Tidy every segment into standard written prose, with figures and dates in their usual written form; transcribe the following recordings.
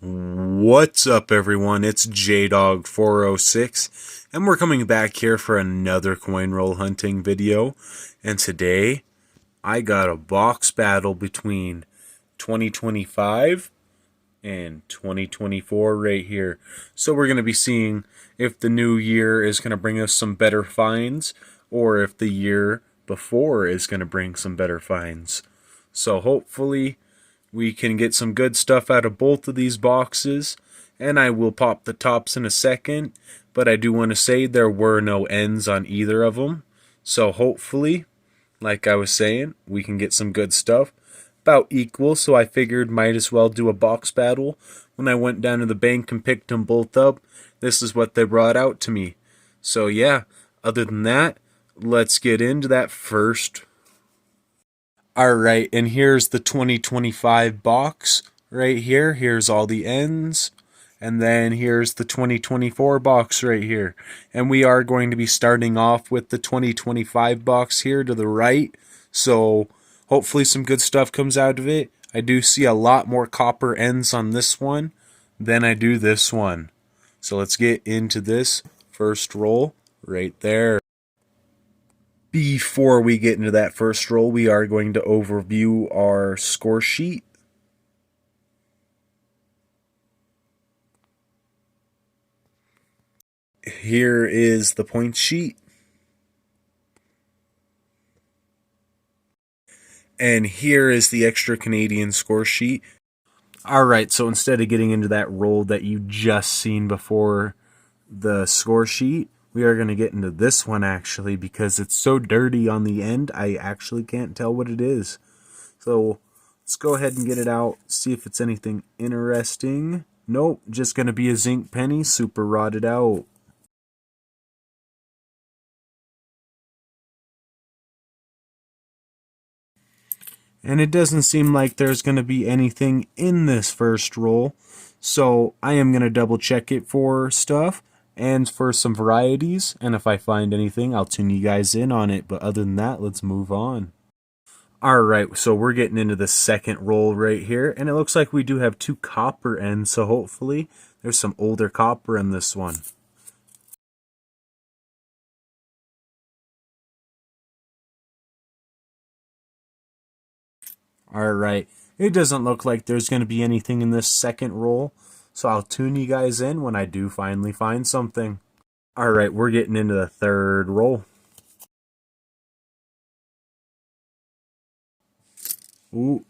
What's up, everyone? It's JDog406, and we're coming back here for another coin roll hunting video. And today, I got a box battle between 2025 and 2024 right here. So we're going to be seeing if the new year is going to bring us some better finds, or if the year before is going to bring some better finds. So hopefully we can get some good stuff out of both of these boxes, and I will pop the tops in a second, but I do want to say there were no ends on either of them. So hopefully, like I was saying, we can get some good stuff. About equal, so I figured might as well do a box battle. When I went down to the bank and picked them both up, this is what they brought out to me. So yeah, other than that, let's get into that first. Alright, and here's the 2025 box right here. Here's all the ends. And then here's the 2024 box right here. And we are going to be starting off with the 2025 box here to the right. So hopefully some good stuff comes out of it. I do see a lot more copper ends on this one than I do this one. So let's get into this first roll right there. Before we get into that first roll, we are going to overview our score sheet. Here is the points sheet. And here is the extra Canadian score sheet. Alright, so instead of getting into that roll that you just seen before the score sheet, we are going to get into this one actually, because it's so dirty on the end, I actually can't tell what it is. So let's go ahead and get it out, see if it's anything interesting. Nope, just going to be a zinc penny, super rotted out. And it doesn't seem like there's going to be anything in this first roll, so I am going to double check it for stuff and for some varieties, and if I find anything, I'll tune you guys in on it. But other than that, let's move on. Alright, so we're getting into the second roll right here, and it looks like we do have two copper ends, so hopefully there's some older copper in this one. Alright, it doesn't look like there's going to be anything in this second roll, so I'll tune you guys in when I do finally find something. Alright, we're getting into the third roll. Ooh,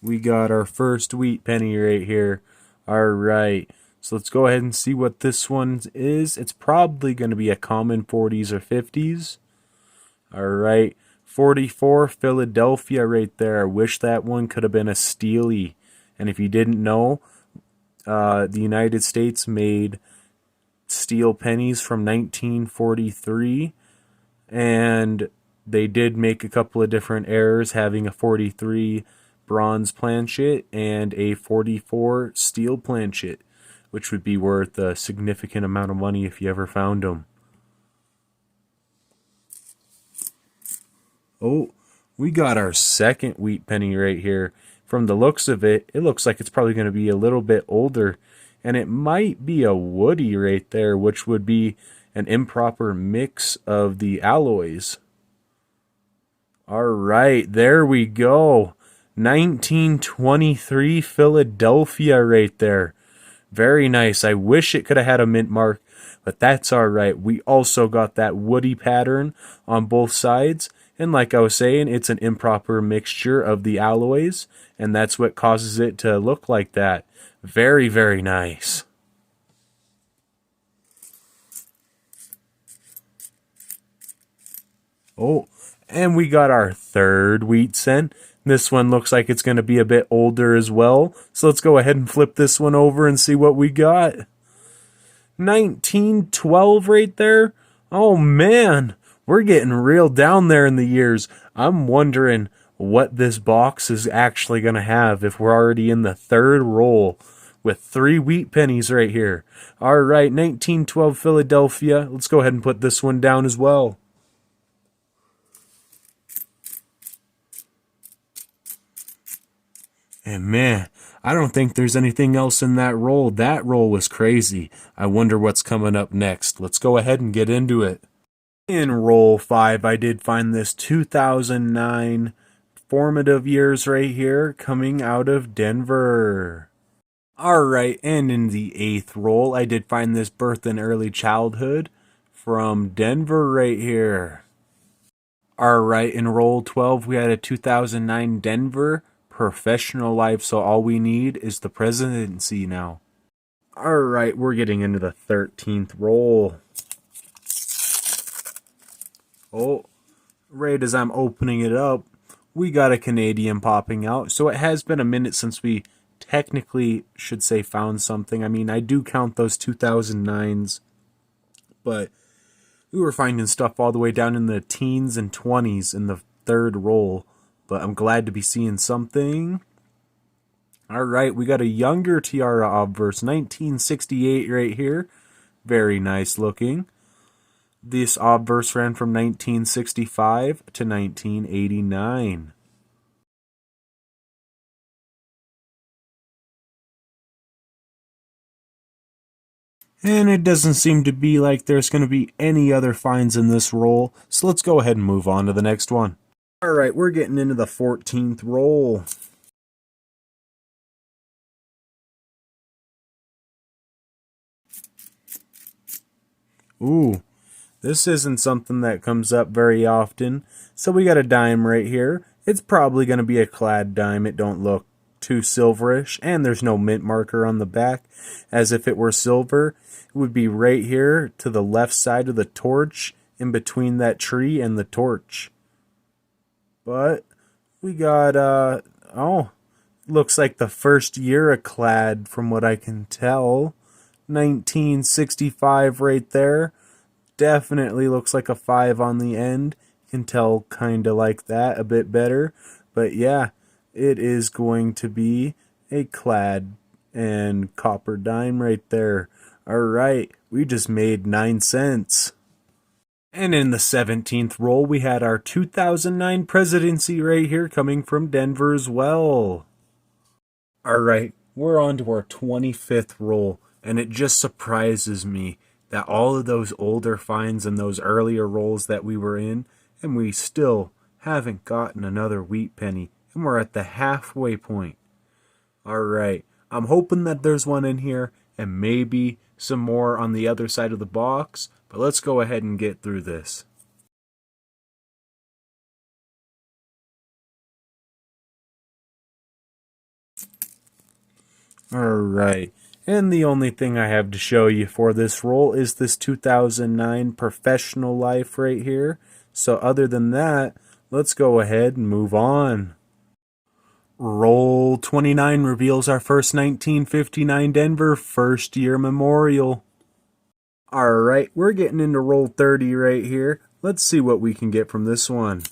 we got our first wheat penny right here. Alright, so let's go ahead and see what this one is. It's probably going to be a common 40s or 50s. Alright, 44 Philadelphia right there. I wish that one could have been a Steely. And if you didn't know, the United States made steel pennies from 1943, and they did make a couple of different errors, having a 43 bronze planchet and a 44 steel planchet, which would be worth a significant amount of money if you ever found them. Oh, we got our second wheat penny right here. From the looks of it, it looks like it's probably going to be a little bit older, and it might be a woody right there, which would be an improper mix of the alloys. Alright, there we go. 1923 Philadelphia right there. Very nice. I wish it could have had a mint mark, but that's alright. We also got that woody pattern on both sides. And like I was saying, it's an improper mixture of the alloys, and that's what causes it to look like that. Very, very nice. Oh, and we got our third wheat cent. This one looks like it's going to be a bit older as well. So let's go ahead and flip this one over and see what we got. 1912 right there. Oh, man. We're getting real down there in the years. I'm wondering what this box is actually going to have if we're already in the third roll with 3 wheat pennies right here. All right, 1912 Philadelphia. Let's go ahead and put this one down as well. And man, I don't think there's anything else in that roll. That roll was crazy. I wonder what's coming up next. Let's go ahead and get into it. In roll 5, I did find this 2009 formative years right here coming out of Denver. Alright, and in the 8th roll, I did find this birth and early childhood from Denver right here. Alright, in roll 12, we had a 2009 Denver professional life, so all we need is the presidency now. Alright, we're getting into the 13th roll. Oh, right as I'm opening it up, we got a Canadian popping out. So it has been a minute since we technically should say found something. I mean, I do count those 2009s, but we were finding stuff all the way down in the teens and 20s in the 3rd roll. But I'm glad to be seeing something. Alright, we got a younger Tiara obverse, 1968 right here. Very nice looking. This obverse ran from 1965 to 1989. And it doesn't seem to be like there's going to be any other finds in this roll, so let's go ahead and move on to the next one. Alright, we're getting into the 14th roll. Ooh, this isn't something that comes up very often. So we got a dime right here. It's probably going to be a clad dime. It don't look too silverish, and there's no mint marker on the back. As if it were silver, it would be right here to the left side of the torch, in between that tree and the torch. But we got, looks like the first year of clad from what I can tell. 1965 right there. Definitely looks like a 5 on the end. You can tell kind of like that a bit better. But yeah, it is going to be a clad and copper dime right there. Alright, we just made 9 cents. And in the 17th roll, we had our 2009 presidency right here coming from Denver as well. Alright, we're on to our 25th roll, and it just surprises me that all of those older finds and those earlier rolls that we were in, and we still haven't gotten another wheat penny, and we're at the halfway point. Alright, I'm hoping that there's one in here, and maybe some more on the other side of the box, but let's go ahead and get through this. Alright, and the only thing I have to show you for this roll is this 2009 professional life right here. So other than that, let's go ahead and move on. Roll 29 reveals our first 1959 Denver first year memorial. Alright, we're getting into roll 30 right here. Let's see what we can get from this one.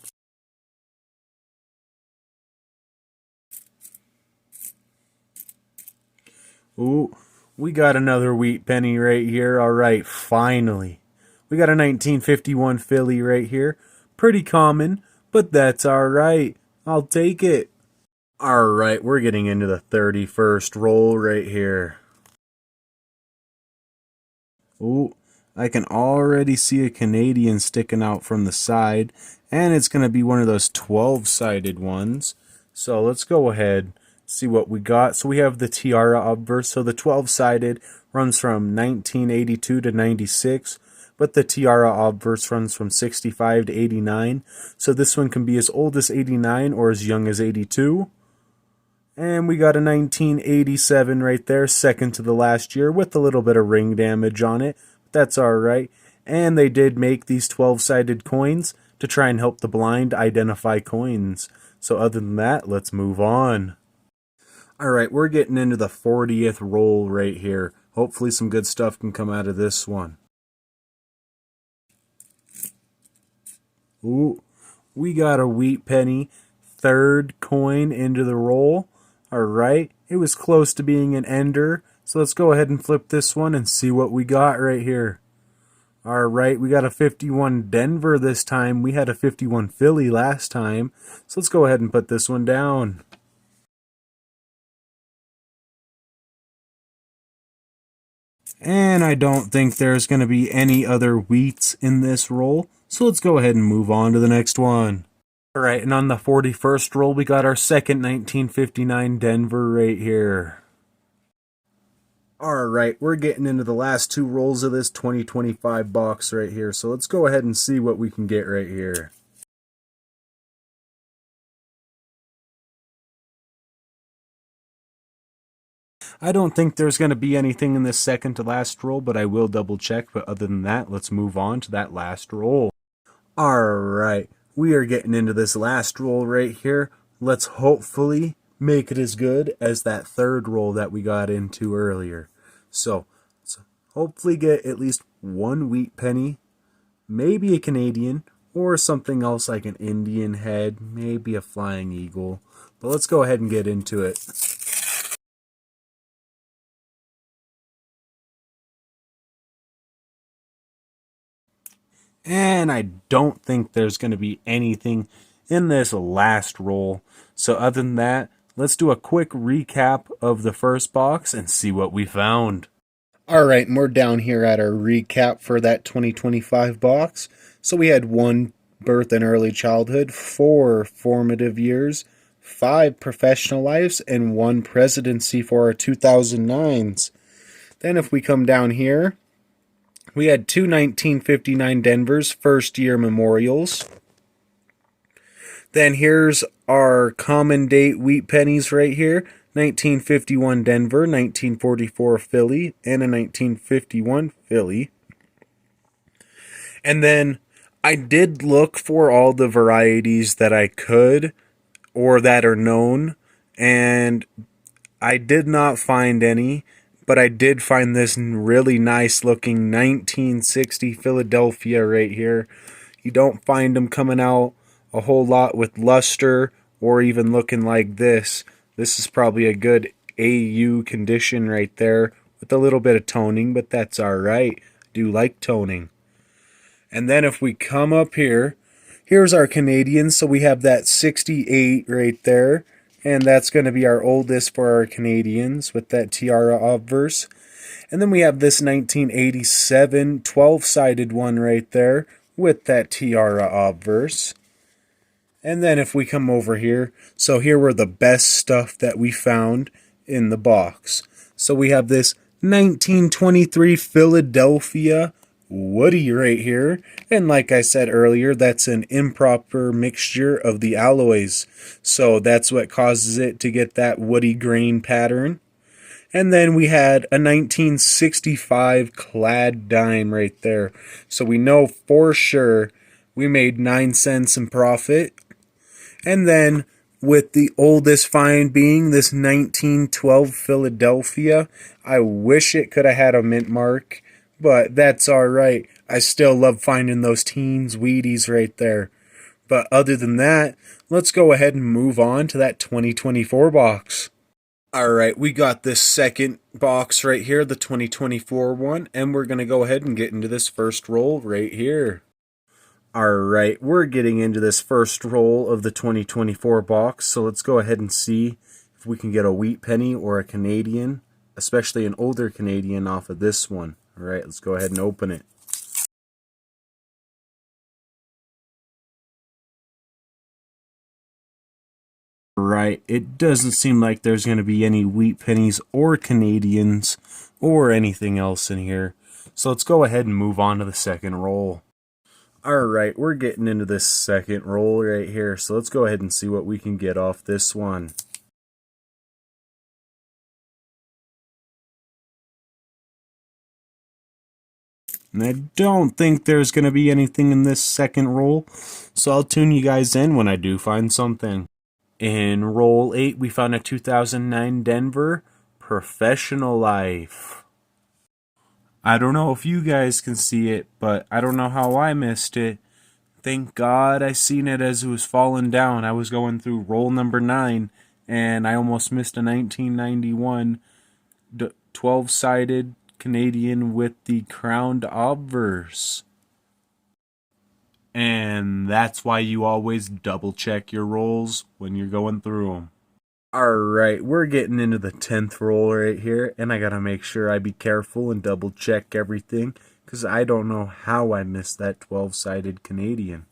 Ooh, we got another wheat penny right here. Alright, finally. We got a 1951 Philly right here. Pretty common, but that's alright. I'll take it. Alright, we're getting into the 31st roll right here. Ooh, I can already see a Canadian sticking out from the side, and it's going to be one of those 12-sided ones. So let's go ahead, see what we got. So we have the Tiara obverse. So the 12-sided runs from 1982 to 96, but the Tiara obverse runs from 65 to 89. So this one can be as old as 89 or as young as 82. And we got a 1987 right there, second to the last year, with a little bit of ring damage on it. That's alright. And they did make these 12-sided coins to try and help the blind identify coins. So other than that, let's move on. Alright, we're getting into the 40th roll right here. Hopefully some good stuff can come out of this one. Ooh, we got a wheat penny, third coin into the roll. Alright, it was close to being an ender, so let's go ahead and flip this one and see what we got right here. Alright, we got a 51 Denver this time. We had a 51 Philly last time, so let's go ahead and put this one down. And I don't think there's going to be any other wheats in this roll. So let's go ahead and move on to the next one. Alright, and on the 41st roll, we got our second 1959 Denver right here. Alright, we're getting into the last two rolls of this 2025 box right here. So let's go ahead and see what we can get right here. I don't think there's going to be anything in this second to last roll, but I will double check. But other than that, let's move on to that last roll. Alright, we are getting into this last roll right here. Let's hopefully make it as good as that third roll that we got into earlier. So, let's hopefully get at least one wheat penny, maybe a Canadian, or something else like an Indian head, maybe a flying eagle. But let's go ahead and get into it. And I don't think there's going to be anything in this last roll. So other than that, let's do a quick recap of the first box and see what we found. Alright, and we're down here at our recap for that 2025 box. So we had 1 birth and early childhood, 4 formative years, 5 professional lives, and 1 presidency for our 2009s. Then if we come down here, we had 2 1959 Denver's first year memorials. Then here's our common date wheat pennies right here. 1951 Denver, 1944 Philly, and a 1951 Philly. And then I did look for all the varieties that I could or that are known, and I did not find any. But I did find this really nice looking 1960 Philadelphia right here. You don't find them coming out a whole lot with luster or even looking like this. This is probably a good AU condition right there with a little bit of toning, but that's alright. I do like toning. And then if we come up here, here's our Canadians. So we have that 68 right there. And that's going to be our oldest for our Canadians with that tiara obverse. And then we have this 1987 12-sided one right there with that tiara obverse. And then if we come over here, so here were the best stuff that we found in the box. So we have this 1923 Philadelphia Woody right here. And like I said earlier, that's an improper mixture of the alloys. So that's what causes it to get that woody grain pattern. And then we had a 1965 clad dime right there. So we know for sure we made 9 cents in profit. And then with the oldest find being this 1912 Philadelphia, I wish it could have had a mint mark. But that's alright. I still love finding those teens Wheaties right there. But other than that, let's go ahead and move on to that 2024 box. Alright, we got this second box right here, the 2024 one, and we're going to go ahead and get into this first roll right here. Alright, we're getting into this first roll of the 2024 box, so let's go ahead and see if we can get a wheat penny or a Canadian, especially an older Canadian off of this one. Alright, let's go ahead and open it. Right, it doesn't seem like there's going to be any wheat pennies or Canadians or anything else in here. So let's go ahead and move on to the second roll. Alright, we're getting into this second roll right here. So let's go ahead and see what we can get off this one. And I don't think there's going to be anything in this second roll, so I'll tune you guys in when I do find something. In roll 8, we found a 2009 Denver Professional Life. I don't know if you guys can see it, but I don't know how I missed it. Thank God I seen it as it was falling down. I was going through roll number 9, and I almost missed a 1991 12-sided Canadian with the crowned obverse. And that's why you always double check your rolls when you're going through them. Alright, we're getting into the 10th roll right here, and I gotta make sure I be careful and double check everything, because I don't know how I missed that 12-sided Canadian.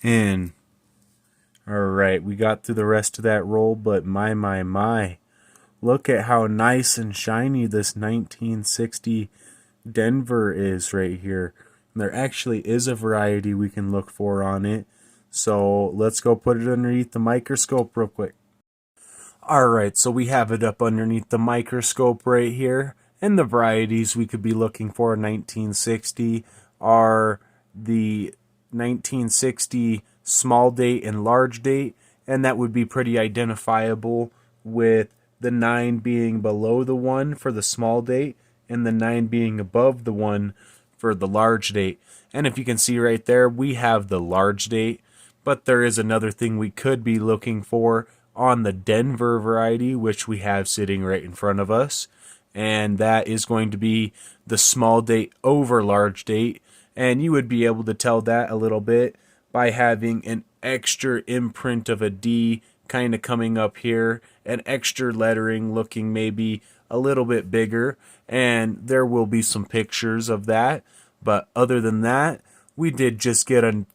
And, alright, we got through the rest of that roll, but my. Look at how nice and shiny this 1960 Denver is right here. And there actually is a variety we can look for on it. So let's go put it underneath the microscope real quick. Alright, so we have it up underneath the microscope right here. And the varieties we could be looking for in 1960 are the 1960 small date and large date. And that would be pretty identifiable with the 9 being below the 1 for the small date and the 9 being above the 1 for the large date. And if you can see right there, we have the large date, but there is another thing we could be looking for on the Denver variety, which we have sitting right in front of us, and that is going to be the small date over large date. And you would be able to tell that a little bit by having an extra imprint of a D kind of coming up here, an extra lettering looking maybe a little bit bigger, and there will be some pictures of that. But other than that, we did just get a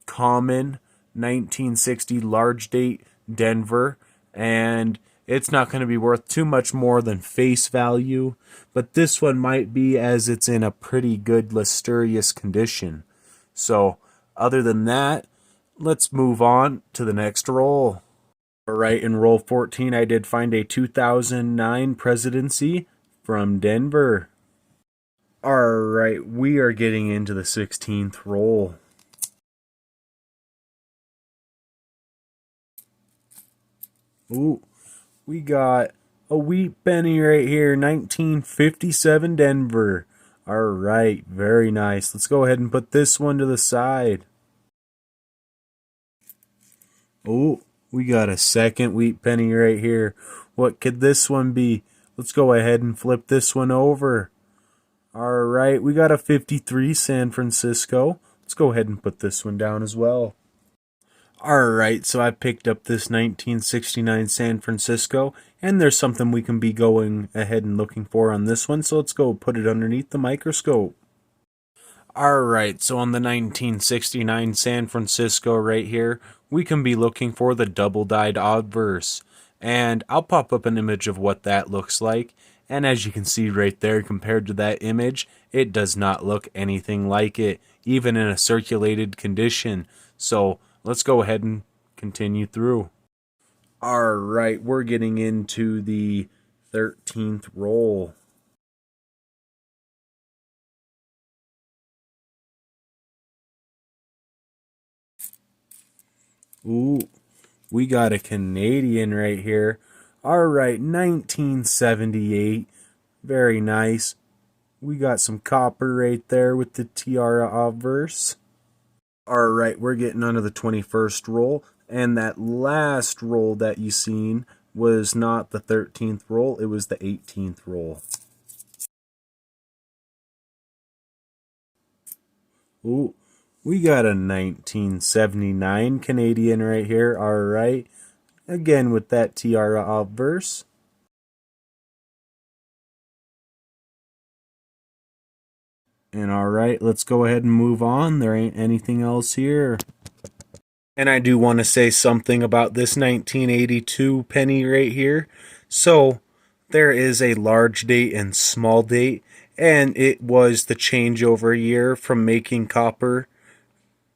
common 1960 large date Denver, and it's not going to be worth too much more than face value, but this one might be, as it's in a pretty good lustrous condition. So other than that, let's move on to the next roll. Alright, in roll 14 I did find a 2009 presidency from Denver. Alright, we are getting into the 16th roll. Ooh, we got a wheat penny right here, 1957 Denver. Alright, very nice. Let's go ahead and put this one to the side. Oh, we got a second wheat penny right here. What could this one be? Let's go ahead and flip this one over. Alright, we got a 53 San Francisco. Let's go ahead and put this one down as well. Alright, so I picked up this 1969 San Francisco, and there's something we can be going ahead and looking for on this one, so let's go put it underneath the microscope. Alright, so on the 1969 San Francisco right here, we can be looking for the double-dyed obverse. And I'll pop up an image of what that looks like. And as you can see right there, compared to that image, it does not look anything like it, even in a circulated condition. So let's go ahead and continue through. Alright, we're getting into the 13th roll. Ooh, we got a Canadian right here. Alright, 1978. Very nice. We got some copper right there with the tiara obverse. Alright, we're getting onto the 21st roll. And that last roll that you seen was not the 13th roll, it was the 18th roll. Ooh, we got a 1979 Canadian right here. Alright. Again with that tiara obverse. And alright, let's go ahead and move on. There ain't anything else here. And I do want to say something about this 1982 penny right here. So, there is a large date and small date, and it was the changeover year from making copper.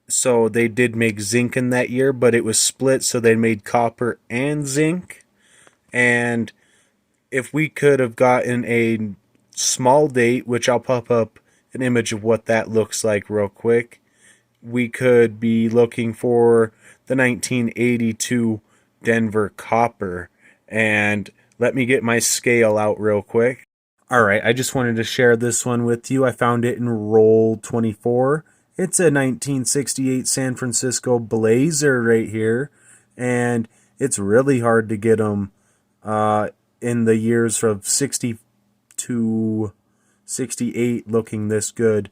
So they did make zinc in that year, but it was split, so they made copper and zinc. And if we could have gotten a small date, which I'll pop up an image of what that looks like real quick, we could be looking for the 1982 Denver copper. And let me get my scale out real quick. Alright, I just wanted to share this one with you. I found it in roll 24. It's a 1968 San Francisco Blazer right here. And it's really hard to get them in the years of 60 to 1968 looking this good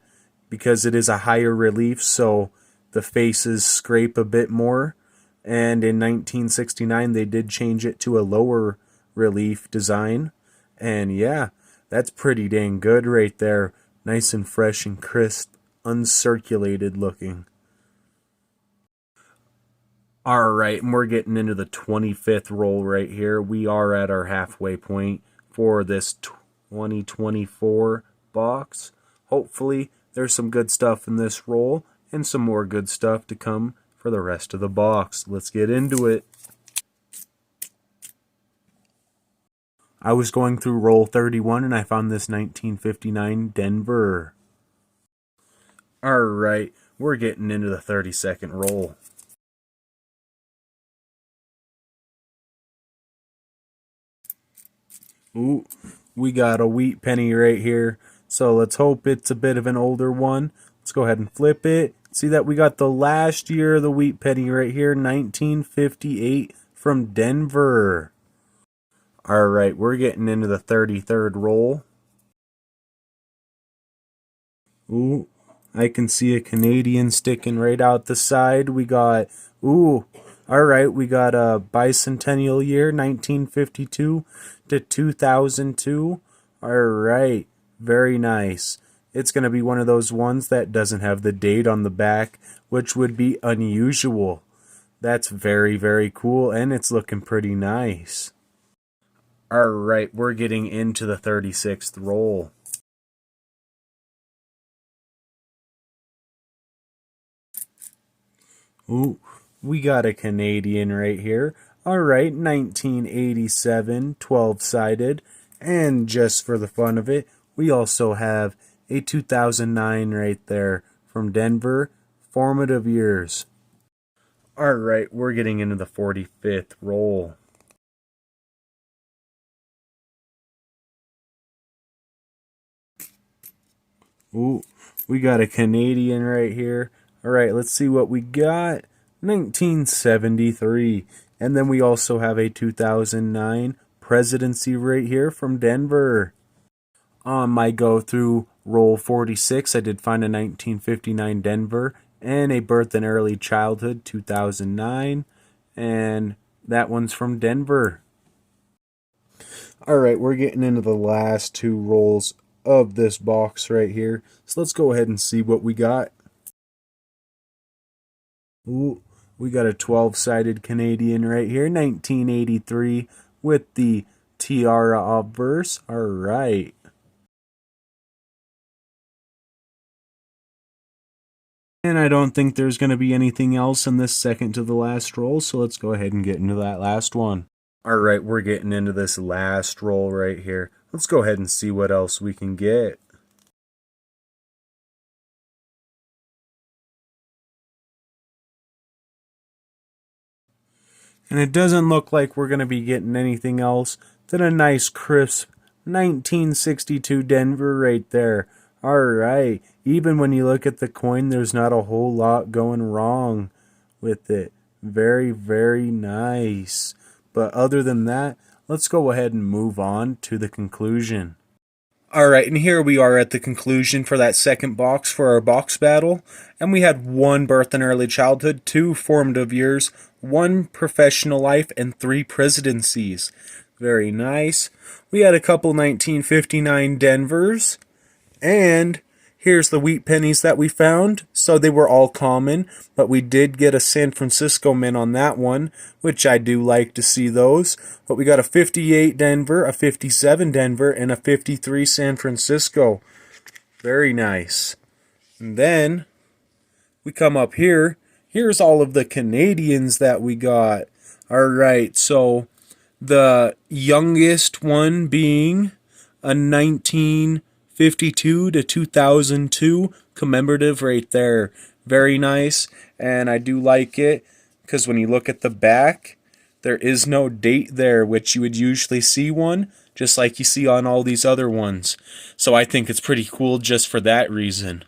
because it is a higher relief, so the faces scrape a bit more. And in 1969, they did change it to a lower relief design. And yeah, that's pretty dang good right there. Nice and fresh and crisp, uncirculated looking. Alright, and we're getting into the 25th roll right here. We are at our halfway point for this 2024 box. Hopefully, there's some good stuff in this roll and some more good stuff to come for the rest of the box. Let's get into it. I was going through roll 31 and I found this 1959 Denver. Alright, we're getting into the 32nd roll. Ooh, we got a wheat penny right here. So let's hope it's a bit of an older one. Let's go ahead and flip it. See that we got the last year of the wheat penny right here, 1958 from Denver. Alright, we're getting into the 33rd roll. Ooh, I can see a Canadian sticking right out the side. We got, alright, we got a bicentennial year, 1952 to 2002. Alright, very nice. It's going to be one of those ones that doesn't have the date on the back, which would be unusual. That's very, very cool, and it's looking pretty nice. Alright, we're getting into the 36th roll. Ooh, we got a Canadian right here. Alright, 1987, 12-sided. And just for the fun of it, we also have a 2009 right there from Denver. Formative years. Alright, we're getting into the 45th roll. Ooh, we got a Canadian right here. Alright, let's see what we got. 1973. And then we also have a 2009 presidency right here from Denver. On my go through roll 46, I did find a 1959 Denver and a birth and early childhood 2009. And that one's from Denver. Alright, we're getting into the last two rolls of this box right here. So let's go ahead and see what we got. Ooh, we got a 12-sided Canadian right here, 1983, with the tiara obverse. Alright. And I don't think there's going to be anything else in this second to the last roll, so let's go ahead and get into that last one. Alright, we're getting into this last roll right here. Let's go ahead and see what else we can get. And it doesn't look like we're going to be getting anything else than a nice crisp 1962 Denver right there. Alright, even when you look at the coin, there's not a whole lot going wrong with it. Very, very nice. But other than that, let's go ahead and move on to the conclusion. Alright, and here we are at the conclusion for that second box for our box battle. And we had 1 birth and early childhood, 2 formative years, 1 professional life, and 3 presidencies. Very nice. We had a couple 1959 Denvers. And here's the wheat pennies that we found. So they were all common, but we did get a San Francisco mint on that one, which I do like to see those. But we got a 58 Denver, a 57 Denver, and a 53 San Francisco. Very nice. And then we come up here. Here's all of the Canadians that we got. Alright, so the youngest one being a 1952 to 2002 commemorative right there. Very nice, and I do like it because when you look at the back, there is no date there, which you would usually see one, just like you see on all these other ones. So I think it's pretty cool just for that reason.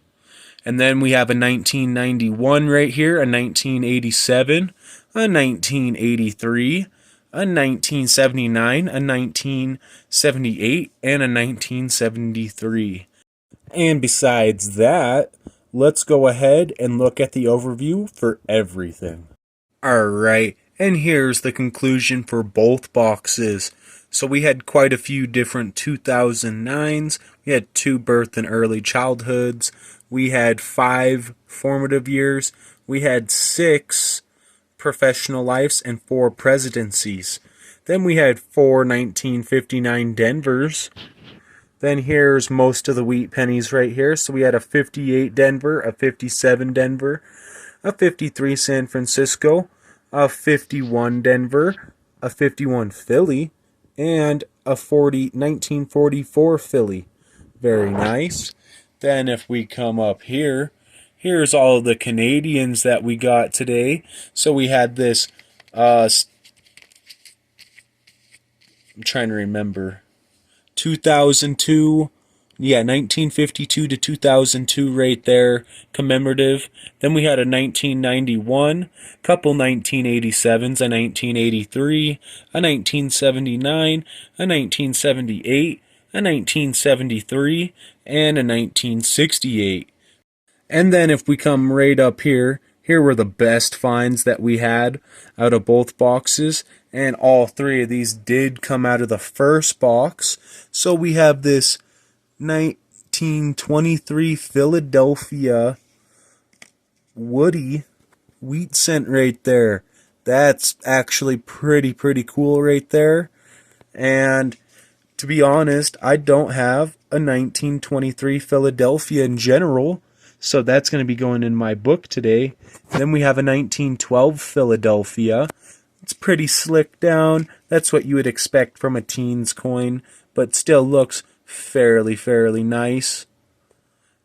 And then we have a 1991 right here, a 1987, a 1983, a 1979, a 1978, and a 1973. And besides that, let's go ahead and look at the overview for everything. Alright, and here's the conclusion for both boxes. So we had quite a few different 2009s, we had 2 birth and early childhoods, we had 5 formative years, we had 6 professional lives, and 4 presidencies. Then we had 4 1959 Denvers. Then here's most of the wheat pennies right here. So we had a 58 Denver, a 57 Denver, a 53 San Francisco, a 51 Denver, a 51 Philly, and a 1944 Philly. Very nice. Then if we come up here, here's all of the Canadians that we got today. So we had this, I'm trying to remember, 2002, 1952 to 2002 right there, commemorative. Then we had a 1991, couple 1987s, a 1983, a 1979, a 1978, a 1973, and a 1968. And then if we come right up here, here were the best finds that we had out of both boxes. And all 3 of these did come out of the first box. So we have this 1923 Philadelphia Woody wheat cent right there. That's actually pretty cool right there. And to be honest, I don't have a 1923 Philadelphia in general, so that's going to be going in my book today. Then we have a 1912 Philadelphia. It's pretty slick down. That's what you would expect from a teens coin, but still looks fairly nice.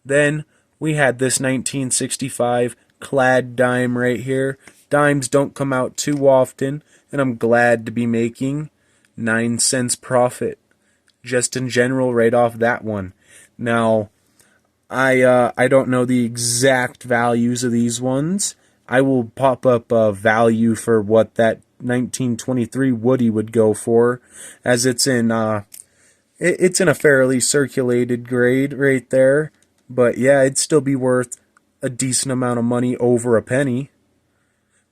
Then we had this 1965 clad dime right here. Dimes don't come out too often, and I'm glad to be making 9 cents profit just in general right off that one. Now, I don't know the exact values of these ones. I will pop up a value for what that 1923 Woody would go for, as it's in a fairly circulated grade right there. But yeah, it'd still be worth a decent amount of money over a penny.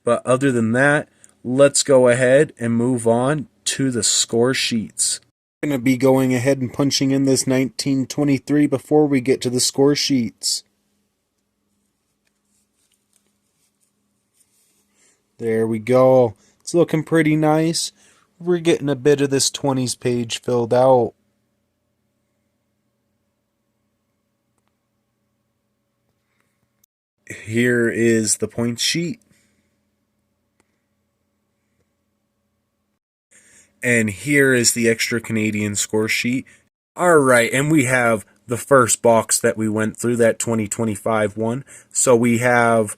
But other than that, let's go ahead and move on to the score sheets. I'm going to be going ahead and punching in this 1923 before we get to the score sheets. There we go. It's looking pretty nice. We're getting a bit of this 20s page filled out. Here is the points sheet. And here is the extra Canadian score sheet. Alright, and we have the first box that we went through, that 2025 one. So we have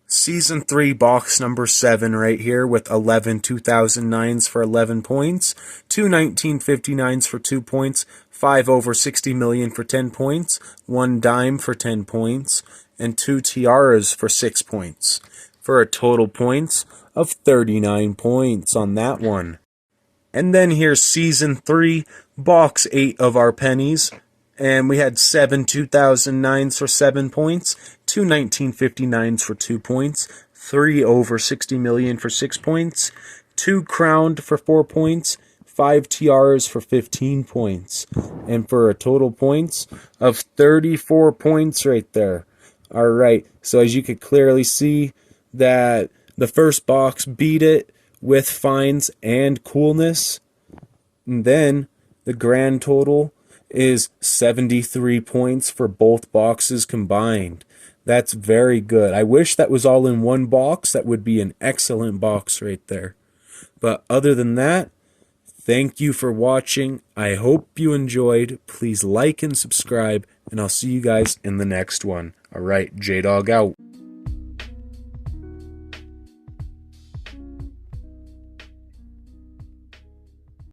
Season 3 box number 7 right here with 11 2009s for 11 points, 2 1959s for 2 points, 5 over 60 million for 10 points, 1 dime for 10 points, and 2 tiaras for 6 points, for a total points of 39 points on that one. And then here's Season 3, Box 8 of our pennies. And we had 7 2009s for 7 points, 2 1959s for 2 points, 3 over 60 million for 6 points, 2 crowned for 4 points, 5 tiaras for 15 points. And for a total points of 34 points right there. Alright, so as you could clearly see that the first box beat it with fines and coolness. And then the grand total is 73 points for both boxes combined. That's very good. I wish that was all in one box. That would be an excellent box right there. But other than that, thank you for watching. I hope you enjoyed. Please like and subscribe, and I'll see you guys in the next one. Alright, J-Dog out.